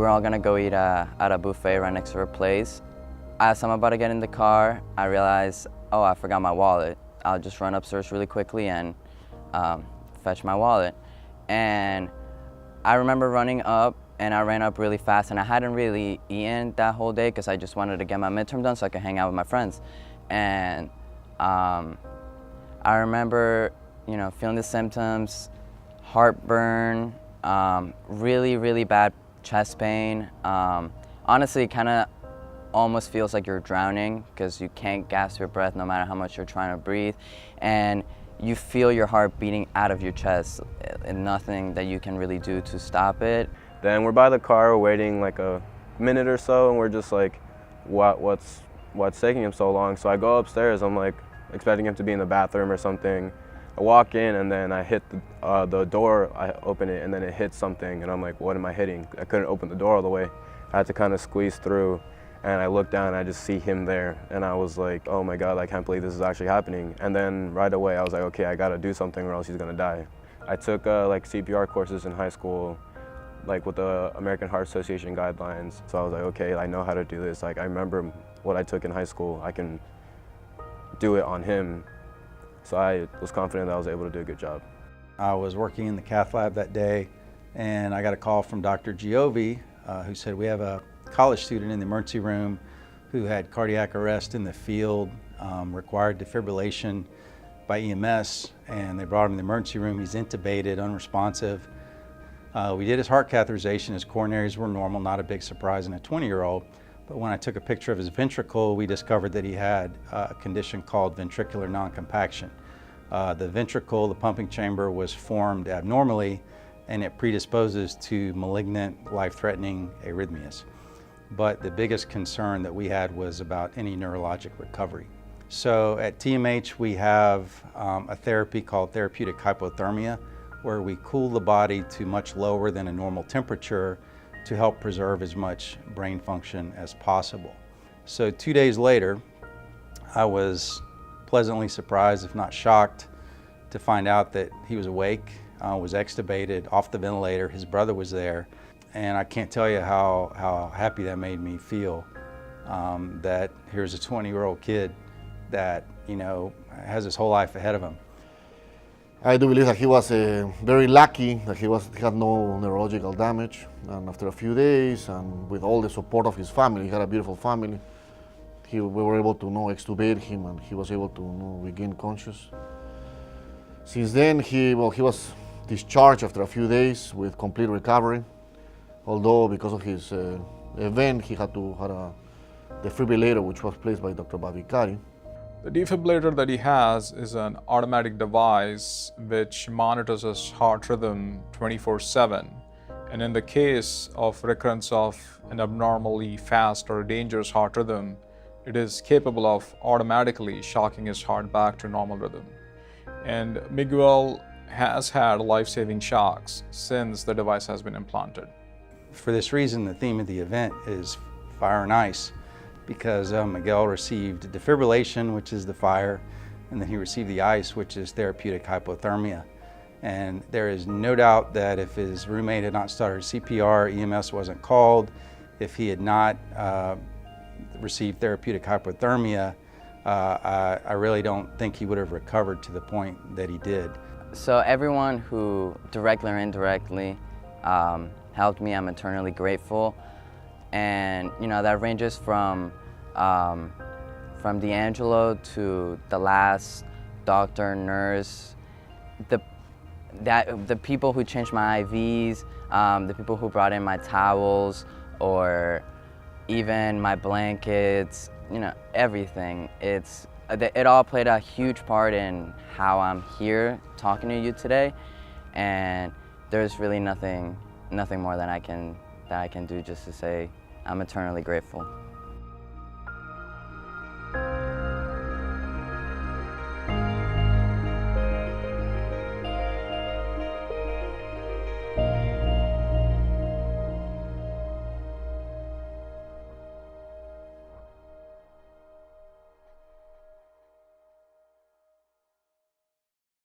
were all gonna go eat at a buffet right next to her place. As I'm about to get in the car, I realized, oh, I forgot my wallet. I'll just run upstairs really quickly and fetch my wallet. And I remember running up, and I ran up really fast, and I hadn't really eaten that whole day because I just wanted to get my midterm done so I could hang out with my friends. And I remember, you know, feeling the symptoms, heartburn, really, really bad chest pain. Honestly, it kind of almost feels like you're drowning because you can't gasp your breath no matter how much you're trying to breathe. And you feel your heart beating out of your chest and nothing that you can really do to stop it. Then we're by the car, we're waiting like a minute or so, and we're just like, what's taking him so long? So I go upstairs, I'm like expecting him to be in the bathroom or something. I walk in and then I hit the door, I open it and then it hits something and I'm like, what am I hitting? I couldn't open the door all the way. I had to kind of squeeze through. And I look down and I just see him there. And I was like, oh my God, I can't believe this is actually happening. And then right away I was like, okay, I gotta do something or else he's gonna die. I took like CPR courses in high school, like with the American Heart Association guidelines. So I was like, okay, I know how to do this. Like I remember what I took in high school. I can do it on him. So I was confident that I was able to do a good job. I was working in the cath lab that day and I got a call from Dr. GIOVE who said we have a college student in the emergency room who had cardiac arrest in the field, required defibrillation by EMS, and they brought him in the emergency room. He's intubated, unresponsive. We did his heart catheterization. His coronaries were normal, not a big surprise in a 20-year-old. But when I took a picture of his ventricle, we discovered that he had a condition called ventricular non-compaction. The ventricle, the pumping chamber, was formed abnormally, and it predisposes to malignant, life-threatening arrhythmias. But the biggest concern that we had was about any neurologic recovery. So at TMH we have a therapy called therapeutic hypothermia, where we cool the body to much lower than a normal temperature to help preserve as much brain function as possible. So 2 days later, I was pleasantly surprised, if not shocked, to find out that he was awake, was extubated, off the ventilator. His brother was there. And I can't tell you how happy that made me feel, that here's a 20-year-old kid that, you know, has his whole life ahead of him. I do believe that he was very lucky that he had no neurological damage. And after a few days, and with all the support of his family, he had a beautiful family, we were able to extubate him, and he was able to regain conscious. Since then, he was discharged after a few days with complete recovery. Although because of his event, he had to have a defibrillator, which was placed by Dr. BAVIKATI. The defibrillator that he has is an automatic device which monitors his heart rhythm 24/7. And in the case of recurrence of an abnormally fast or dangerous heart rhythm, it is capable of automatically shocking his heart back to normal rhythm. And Miguel has had life-saving shocks since the device has been implanted. For this reason, the theme of the event is fire and ice, because Miguel received defibrillation, which is the fire, and then he received the ice, which is therapeutic hypothermia. And there is no doubt that if his roommate had not started CPR, EMS wasn't called, if he had not received therapeutic hypothermia, I really don't think he would have recovered to the point that he did. So everyone who directly or indirectly helped me, I'm eternally grateful. And you know, that ranges from D'Angelo to the last doctor, nurse, the people who changed my IVs, the people who brought in my towels, or even my blankets, you know, everything. It all played a huge part in how I'm here talking to you today, and there's really nothing more that I can do just to say I'm eternally grateful.